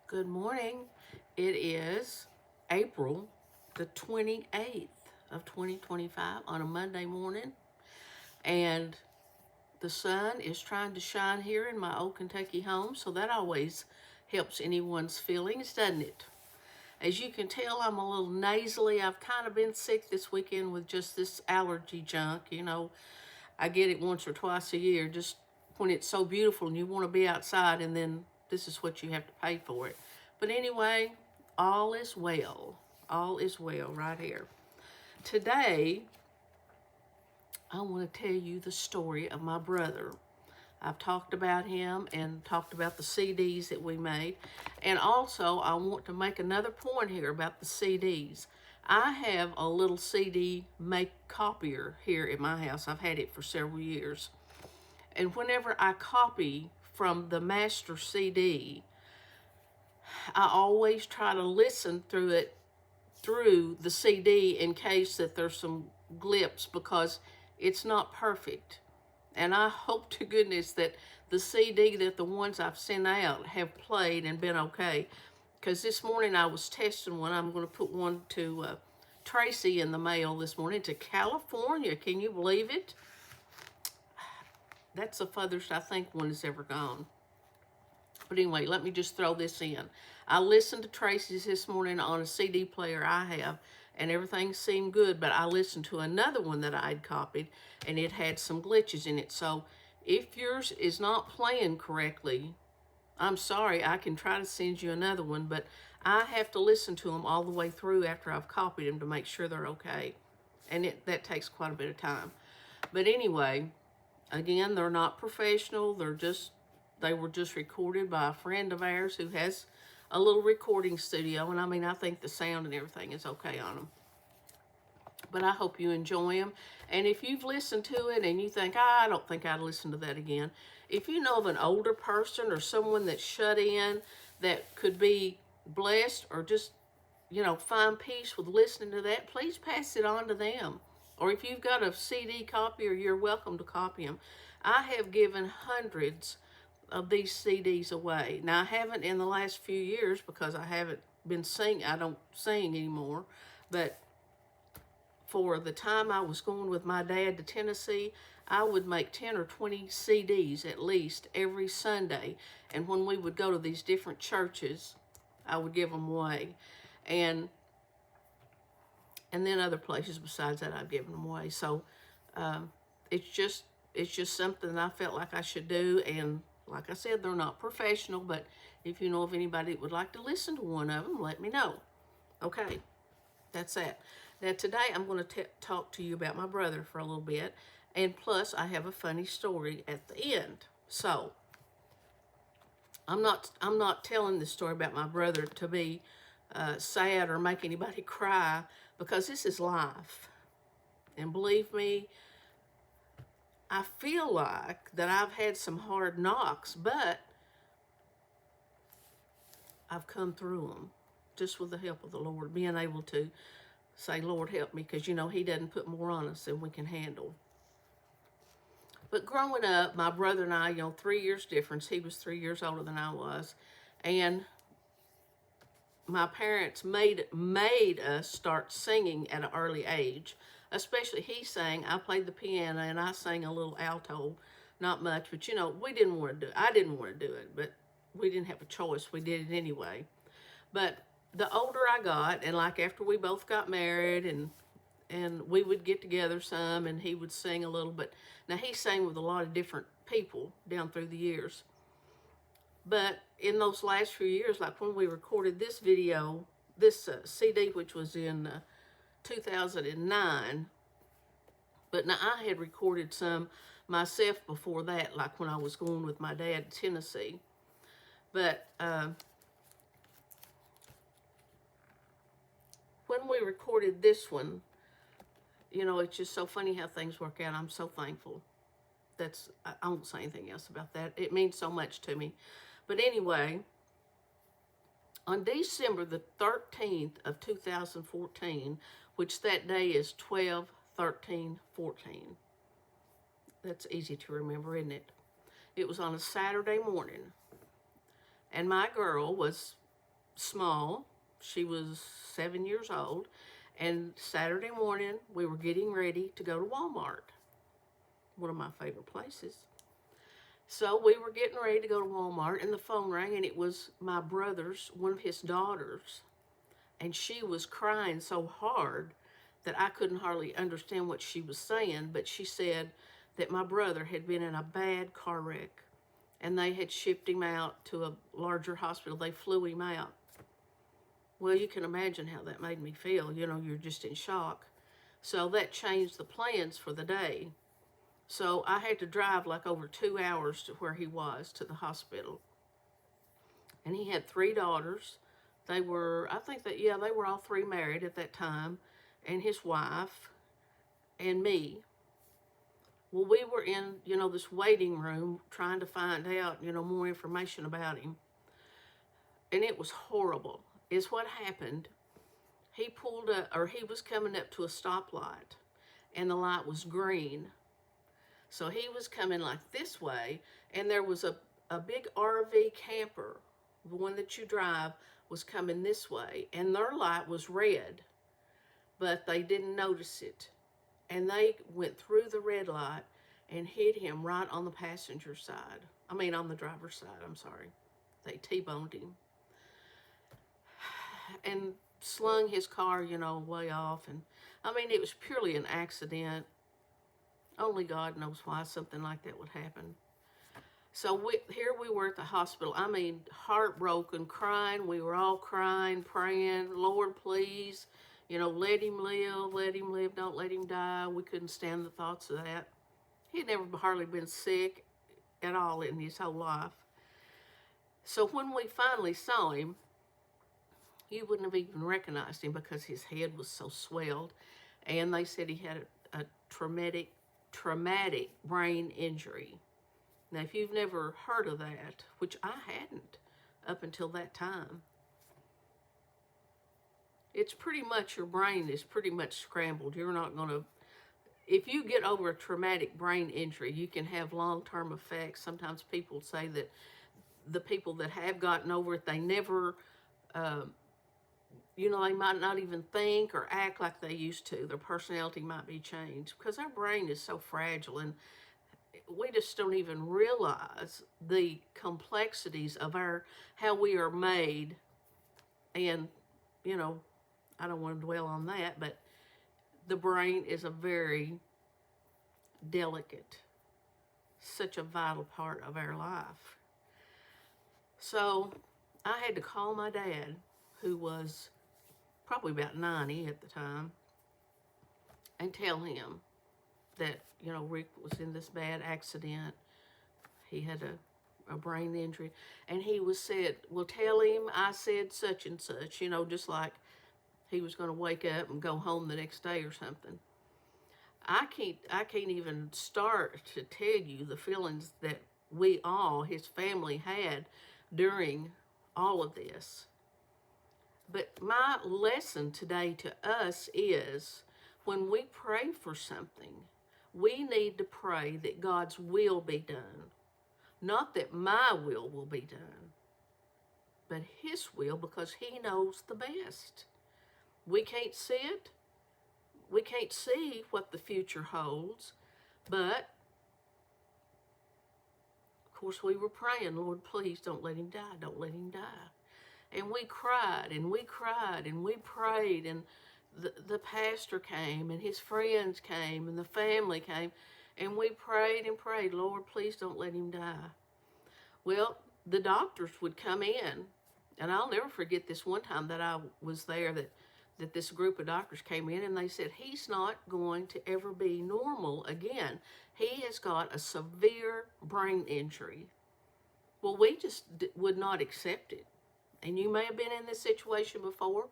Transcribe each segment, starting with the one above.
Good morning. It is April the 28th of 2025 on a Monday morning, and the sun is trying to shine here in my old Kentucky home, so that always helps anyone's feelings, doesn't it? As you can tell, I'm a little nasally. I've kind of been sick this weekend with just this allergy junk. I get it once or twice a year, just when it's so beautiful and you want to be outside, and then this is what you have to pay for it. But anyway, all is well. All is well right here. Today, I want to tell you the story of my brother. I've talked about him and talked about the CDs that we made. And also, I want to make another point here about the CDs. I have a little CD make copier here at my house. I've had it for several years. And whenever I copy from the master CD, I always try to listen through it through the CD in case that there's some blips, because it's not perfect. And I hope to goodness that the CD that the ones I've sent out have played and been okay. Because this morning I was testing one. I'm going to put one to Tracy in the mail this morning to California. Can you believe it? That's the furthest I think one has ever gone. But anyway, let me just throw this in. I listened to Tracy's this morning on a CD player I have, and everything seemed good, but I listened to another one that I'd copied, and it had some glitches in it. So if yours is not playing correctly, I'm sorry, I can try to send you another one, but I have to listen to them all the way through after I've copied them to make sure they're okay. And that takes quite a bit of time. But anyway, again, they're not professional. They were just recorded by a friend of ours who has a little recording studio. And I think the sound and everything is okay on them. But I hope you enjoy them. And if you've listened to it and you think, I don't think I'd listen to that again. If you know of an older person or someone that's shut in that could be blessed or just, find peace with listening to that, please pass it on to them. Or if you've got a CD copier, you're welcome to copy them. I have given hundreds of these CDs away. Now, I haven't in the last few years because I haven't been singing. I don't sing anymore. But for the time I was going with my dad to Tennessee, I would make 10 or 20 CDs at least every Sunday. And when we would go to these different churches, I would give them away. And then other places besides that, I've given them away. So it's just something I felt like I should do. And like I said, they're not professional, but if you know of anybody that would like to listen to one of them, let me know. Okay, that's that. Now today I'm going to talk to you about my brother for a little bit, and plus I have a funny story at the end. So I'm not telling this story about my brother to be sad or make anybody cry, because this is life. And believe me, I feel like that I've had some hard knocks, but I've come through them just with the help of the Lord, being able to say, Lord, help me, because, He doesn't put more on us than we can handle. But growing up, my brother and I, 3 years difference. He was 3 years older than I was. And my parents made us start singing at an early age. Especially he sang. I played the piano and I sang a little alto. Not much, but we didn't want to do it. I didn't want to do it, but we didn't have a choice. We did it anyway. But the older I got, and like after we both got married, and we would get together some, and he would sing a little. But now he sang with a lot of different people down through the years. But in those last few years, like when we recorded this video, this CD, which was in 2009, but now I had recorded some myself before that, like when I was going with my dad to Tennessee. But when we recorded this one, it's just so funny how things work out. I'm so thankful. I won't say anything else about that. It means so much to me. But anyway, on December the 13th of 2014, which that day is 12/13/14. That's easy to remember, isn't it? It was on a Saturday morning. And my girl was small. She was 7 years old. And Saturday morning, we were getting ready to go to Walmart, one of my favorite places. So we were getting ready to go to Walmart, and the phone rang, and it was my brother's, one of his daughters. And she was crying so hard that I couldn't hardly understand what she was saying, but she said that my brother had been in a bad car wreck, and they had shipped him out to a larger hospital. They flew him out. Well, you can imagine how that made me feel. You know, you're just in shock. So that changed the plans for the day. So I had to drive like over 2 hours to where he was, to the hospital. And he had 3 daughters. They were, I think that, yeah, they were all 3 married at that time, and his wife and me. Well, we were in, you know, this waiting room trying to find out, you know, more information about him. And it was horrible. Is what happened. He pulled up, or he was coming up to a stoplight, and the light was green. So he was coming like this way, and there was a big RV camper, the one that you drive, was coming this way, and their light was red, but they didn't notice it. And they went through the red light and hit him right on the passenger side. I mean, on the driver's side, I'm sorry. They T-boned him. And slung his car, you know, way off. And I mean, it was purely an accident. Only God knows why something like that would happen. So here we were at the hospital. I mean, heartbroken, crying. We were all crying, praying, Lord, please, you know, let him live, don't let him die. We couldn't stand the thoughts of that. He'd never hardly been sick at all in his whole life. So when we finally saw him, you wouldn't have even recognized him because his head was so swelled. And they said he had a traumatic brain injury. Now, if you've never heard of that, which I hadn't up until that time, it's pretty much, your brain is pretty much scrambled. You're not going to, if you get over a traumatic brain injury, you can have long-term effects. Sometimes people say that the people that have gotten over it, they never, you know, they might not even think or act like they used to. Their personality might be changed because our brain is so fragile, and we just don't even realize the complexities of how we are made. And, you know, I don't want to dwell on that, but the brain is a very delicate, such a vital part of our life. So I had to call my dad, who was probably about 90 at the time, and tell him that, you know, Rick was in this bad accident. He had a brain injury. And he said, well, tell him I said such and such, you know, just like he was going to wake up and go home the next day or something. I can't even start to tell you the feelings that we all, his family, had during all of this. But my lesson today to us is, when we pray for something, we need to pray that God's will be done. Not that my will be done, but His will, because He knows the best. We can't see it. We can't see what the future holds, but of course we were praying, Lord, please don't let him die, don't let him die. And we cried and we cried and we prayed, and the pastor came and his friends came and the family came, and we prayed and prayed, Lord, please don't let him die. Well, the doctors would come in, and I'll never forget this one time that I was there, that this group of doctors came in, and they said, he's not going to ever be normal again. He has got a severe brain injury. Well, we just would not accept it. And you may have been in this situation before,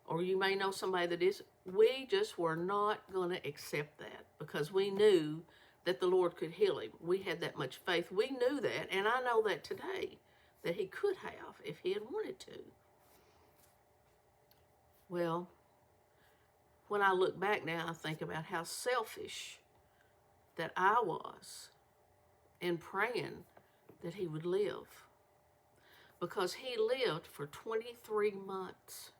or you may know somebody that is. We just were not going to accept that, because we knew that the Lord could heal him. We had that much faith. We knew that, and I know that today, that He could have if He had wanted to. Well, when I look back now, I think about how selfish that I was in praying that he would live. because he lived for 23 months.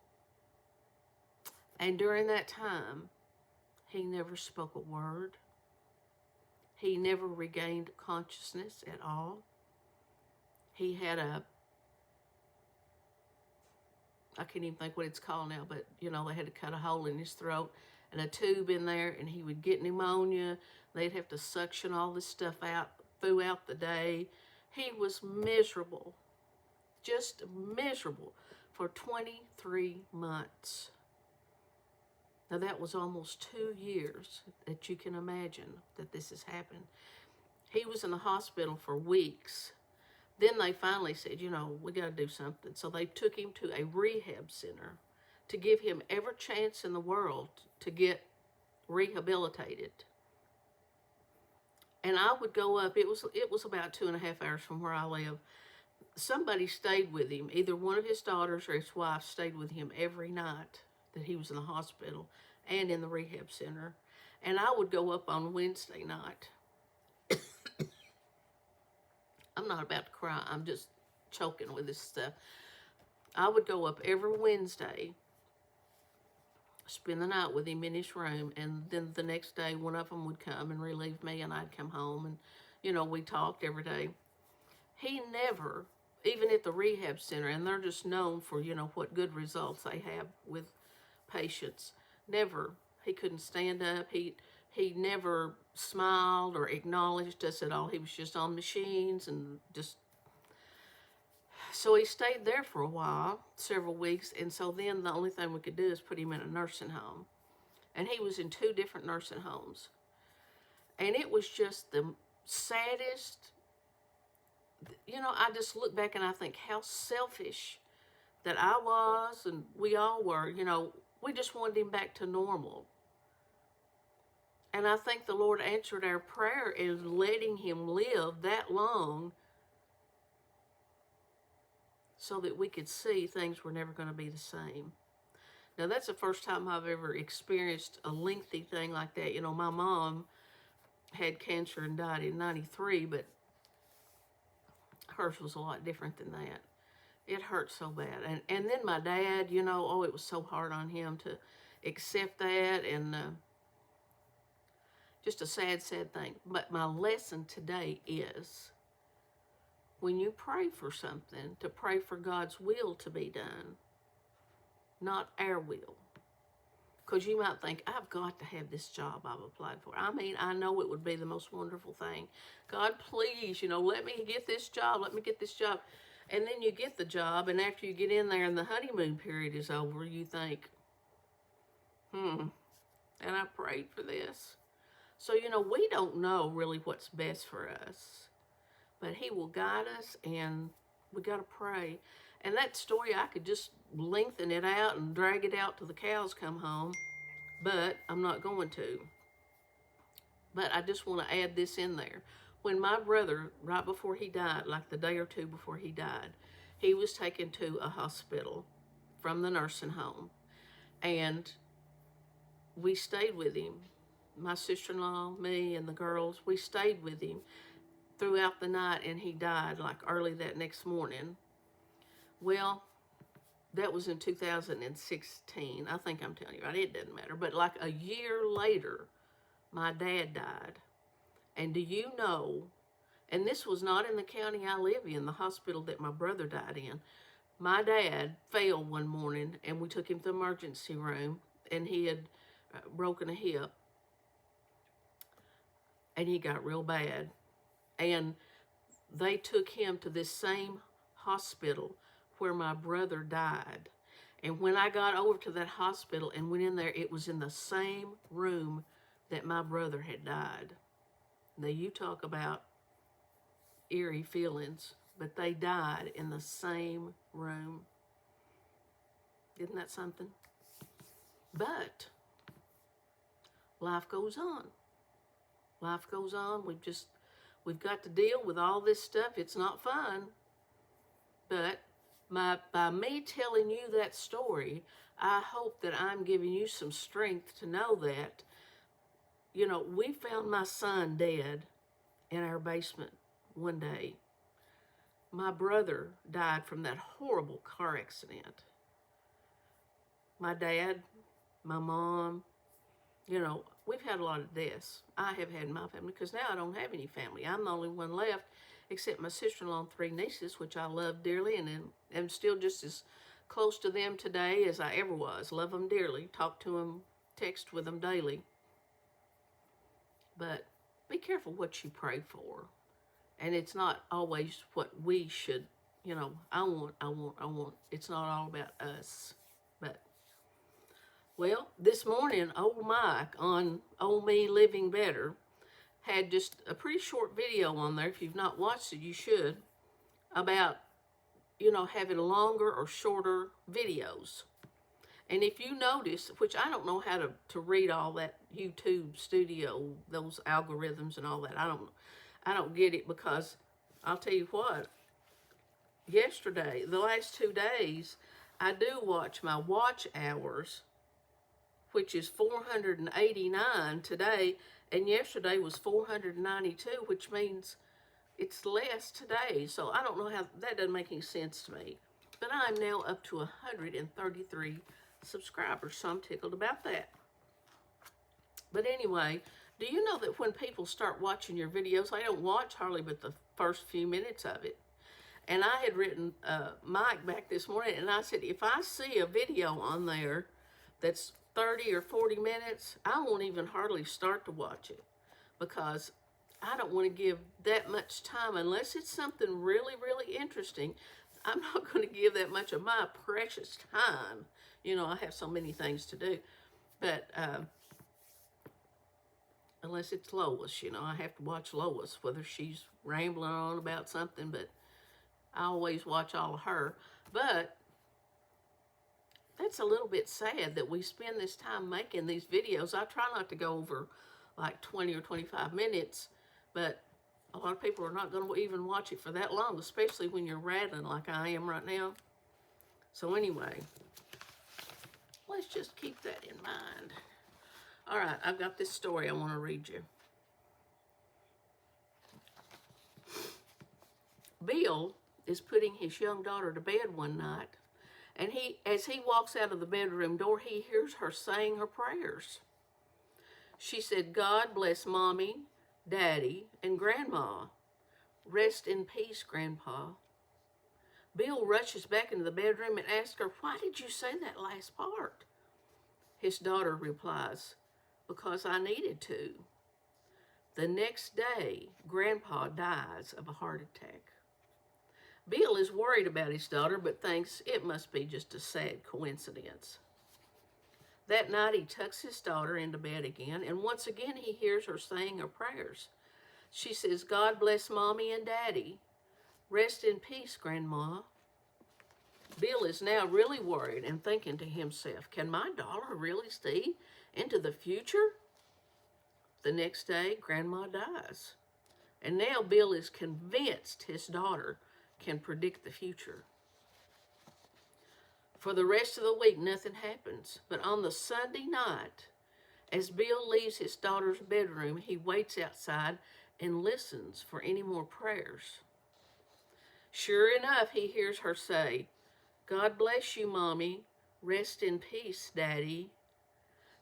And during that time, he never spoke a word. He never regained consciousness at all. He had I can't even think what it's called now, but, they had to cut a hole in his throat and a tube in there, and he would get pneumonia. They'd have to suction all this stuff out throughout the day. He was miserable, just miserable for 23 months. Now, that was almost 2 years that you can imagine that this has happened. He was in the hospital for weeks. Then they finally said, we got to do something. So they took him to a rehab center to give him every chance in the world to get rehabilitated. And I would go up, it was about 2.5 hours from where I live. Somebody stayed with him, either one of his daughters or his wife stayed with him every night that he was in the hospital and in the rehab center. And I would go up on Wednesday night. I'm not about to cry, I'm just choking with this stuff. I would go up every Wednesday, spend the night with him in his room, and then the next day one of them would come and relieve me, and I'd come home, and we talked every day. He never, even at the rehab center, and they're just known for what good results they have with patients, never, he couldn't stand up, he never smiled or acknowledged us at all. He was just on machines and just. So he stayed there for a while, several weeks, and so then the only thing we could do is put him in a nursing home. And he was in 2 different nursing homes. And it was just the saddest, I just look back and I think how selfish that I was and we all were, we just wanted him back to normal. And I think the Lord answered our prayer in letting him live that long so that we could see things were never going to be the same. Now, that's the first time I've ever experienced a lengthy thing like that. My mom had cancer and died in 93, but hers was a lot different than that. It hurt so bad. And then my dad, it was so hard on him to accept that, and just a sad, sad thing. But my lesson today is, when you pray for something, to pray for God's will to be done, not our will. Because you might think, I've got to have this job I've applied for. I know it would be the most wonderful thing. God, please, let me get this job. Let me get this job. And then you get the job, and after you get in there and the honeymoon period is over, you think, and I prayed for this. So, we don't know really what's best for us. But he will guide us, and we got to pray. And that story, I could just lengthen it out and drag it out till the cows come home, but I'm not going to. But I just want to add this in there. When my brother, right before he died, like the day or 2 before he died, he was taken to a hospital from the nursing home. And we stayed with him. My sister-in-law, me, and the girls, we stayed with him throughout the night, and he died like early that next morning. Well, that was in 2016. I think I'm telling you right, it doesn't matter. But like a year later, my dad died. And do you know, and this was not in the county I live in, the hospital that my brother died in. My dad fell one morning, and we took him to the emergency room, and he had broken a hip, and he got real bad. And they took him to this same hospital where my brother died. And when I got over to that hospital and went in there, it was in the same room that my brother had died. Now, you talk about eerie feelings, but they died in the same room. Isn't that something? But life goes on. Life goes on. We've got to deal with all this stuff. It's not fun. But by me telling you that story, I hope that I'm giving you some strength to know that, we found my son dead in our basement one day. my brother died from that horrible car accident. My dad, my mom, we've had a lot of deaths. I have had in my family because now I don't have any family. I'm the only one left, except my sister-in-law and 3 nieces, which I love dearly, and am still just as close to them today as I ever was. Love them dearly. Talk to them, text with them daily. But be careful what you pray for. And it's not always what we should, I want. It's not all about us. But, well, this morning, old Mike on Old Me Living Better had just a pretty short video on there. If you've not watched it, you should, about, having longer or shorter videos. And if you notice, which I don't know how to read all that YouTube studio, those algorithms and all that. I don't get it, because I'll tell you what, yesterday, the last 2 days, I do watch my watch hours, which is 489 today, and yesterday was 492, which means it's less today. So I don't know how, that doesn't make any sense to me. But I'm now up to 133 subscribers, so I'm tickled about that. But anyway, do you know that when people start watching your videos, I don't watch hardly but the first few minutes of it. And I had written Mike back this morning, and I said, if I see a video on there that's 30 or 40 minutes, I won't even hardly start to watch it, because I don't want to give that much time, unless it's something really, really interesting. I'm not going to give that much of my precious time. I have so many things to do. But unless it's Lois, I have to watch Lois, whether she's rambling on about something, but I always watch all of her. But that's a little bit sad that we spend this time making these videos. I try not to go over like 20 or 25 minutes, but a lot of people are not going to even watch it for that long, especially when you're rattling like I am right now. So anyway, let's just keep that in mind. All right, I've got this story I want to read you. Bill is putting his young daughter to bed one night, and as he walks out of the bedroom door, he hears her saying her prayers. She said, "God bless Mommy, Daddy, and Grandma. Rest in peace, Grandpa." Bill rushes back into the bedroom and asks her, "Why did you say that last part?" His daughter replies, "Because I needed to." The next day, Grandpa dies of a heart attack. Bill is worried about his daughter, but thinks it must be just a sad coincidence. That night, he tucks his daughter into bed again, and once again, he hears her saying her prayers. She says, "God bless Mommy and Daddy. Rest in peace, Grandma." Bill is now really worried and thinking to himself, can my daughter really see into the future? The next day, Grandma dies. And now Bill is convinced his daughter can predict the future. For the rest of the week, nothing happens. But on the Sunday night, as Bill leaves his daughter's bedroom, he waits outside and listens for any more prayers. Sure enough, he hears her say, "God bless you, Mommy. Rest in peace, Daddy."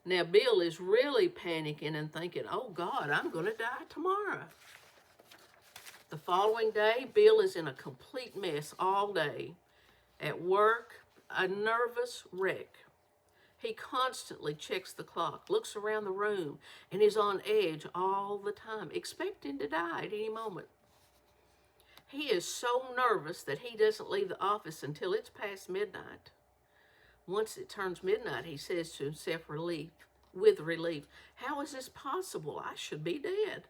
Now, Bill is really panicking and thinking, oh God, I'm going to die tomorrow. The following day, Bill is in a complete mess all day. At work, a nervous wreck. He constantly checks the clock, looks around the room, and is on edge all the time, expecting to die at any moment. He is so nervous that he doesn't leave the office until it's past midnight. Once it turns midnight, he says to himself with relief, "How is this possible? I should be dead."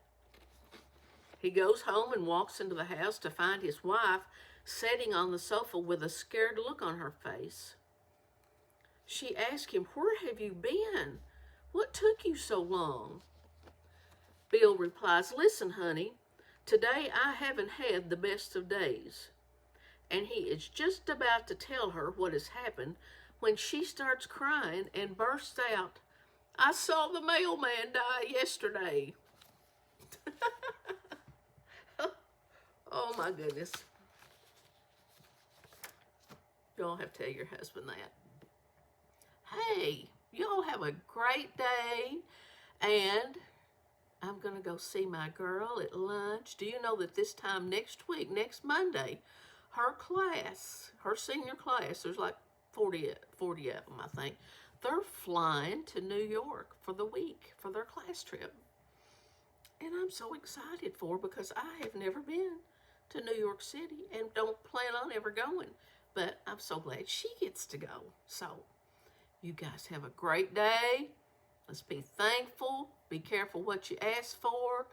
He goes home and walks into the house to find his wife sitting on the sofa with a scared look on her face. She asks him, "Where have you been? What took you so long?" Bill replies, "Listen, honey, today I haven't had the best of days." And he is just about to tell her what has happened when she starts crying and bursts out, "I saw the mailman die yesterday." Oh my goodness. Y'all have to tell your husband that. Hey, y'all have a great day. And I'm going to go see my girl at lunch. Do you know that this time next week, next Monday, her class, her senior class, there's like 40 of them, I think, they're flying to New York for the week for their class trip. And I'm so excited for her because I have never been to New York City and don't plan on ever going. But I'm so glad she gets to go. So you guys have a great day. Let's be thankful. Be careful what you ask for.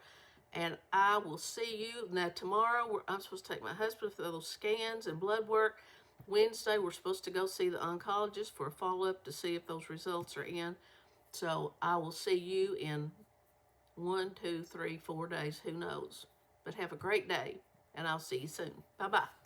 And I will see you. Now, tomorrow, I'm supposed to take my husband for those scans and blood work. Wednesday, we're supposed to go see the oncologist for a follow-up to see if those results are in. So I will see you in 1, 2, 3, 4 days. Who knows? But have a great day, and I'll see you soon. Bye-bye.